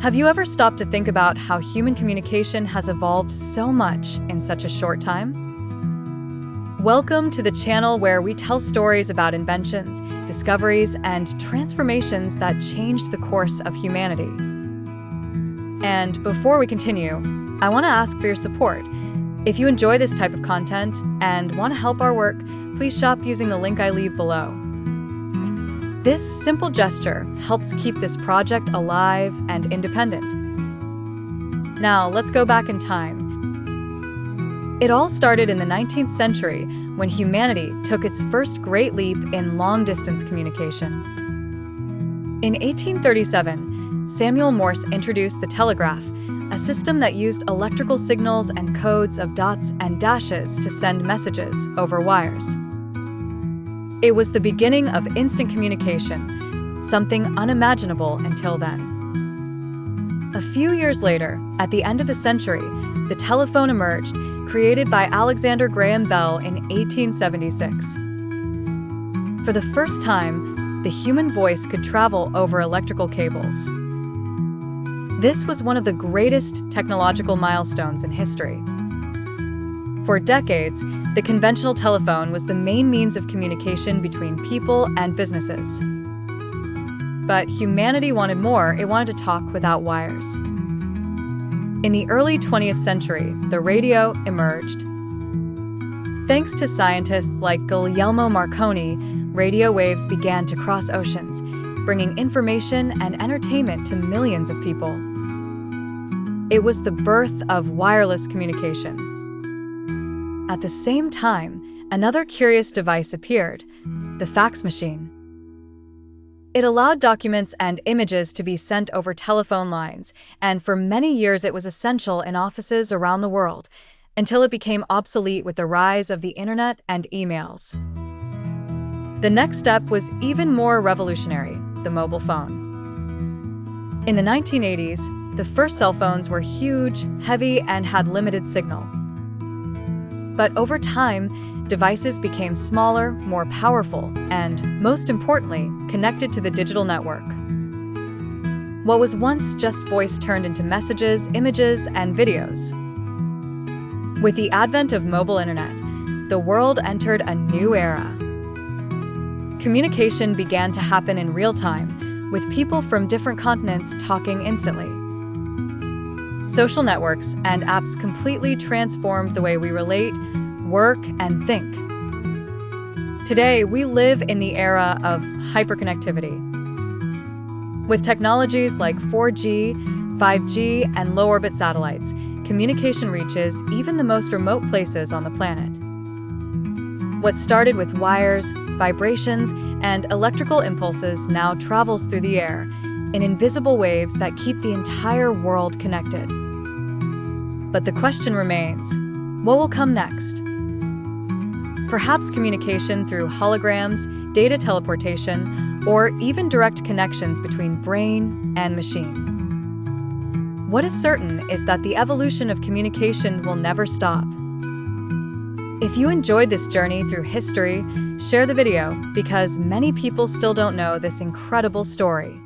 Have you ever stopped to think about how human communication has evolved so much in such a short time? Welcome to the channel where we tell stories about inventions, discoveries, and transformations that changed the course of humanity. And before we continue, I want to ask for your support. If you enjoy this type of content and want to help our work, please shop using the link I leave below. This simple gesture helps keep this project alive and independent. Now, let's go back in time. It all started in the 19th century when humanity took its first great leap in long-distance communication. In 1837, Samuel Morse introduced the telegraph, a system that used electrical signals and codes of dots and dashes to send messages over wires. It was the beginning of instant communication, something unimaginable until then. A few years later, at the end of the century, the telephone emerged, created by Alexander Graham Bell in 1876. For the first time, the human voice could travel over electrical cables. This was one of the greatest technological milestones in history. For decades, the conventional telephone was the main means of communication between people and businesses. But humanity wanted more. It wanted to talk without wires. In the early 20th century, the radio emerged. Thanks to scientists like Guglielmo Marconi, radio waves began to cross oceans, bringing information and entertainment to millions of people. It was the birth of wireless communication. At the same time, another curious device appeared, the fax machine. It allowed documents and images to be sent over telephone lines, and for many years it was essential in offices around the world, until it became obsolete with the rise of the internet and emails. The next step was even more revolutionary, the mobile phone. In the 1980s, the first cell phones were huge, heavy, and had limited signal. But over time, devices became smaller, more powerful, and, most importantly, connected to the digital network. What was once just voice turned into messages, images, and videos. With the advent of mobile internet, the world entered a new era. Communication began to happen in real time, with people from different continents talking instantly. Social networks and apps completely transformed the way we relate, work, and think. Today, we live in the era of hyperconnectivity. With technologies like 4G, 5G, and low-orbit satellites, communication reaches even the most remote places on the planet. What started with wires, vibrations, and electrical impulses now travels through the air in invisible waves that keep the entire world connected. But the question remains, what will come next? Perhaps communication through holograms, data teleportation, or even direct connections between brain and machine. What is certain is that the evolution of communication will never stop. If you enjoyed this journey through history, share the video because many people still don't know this incredible story.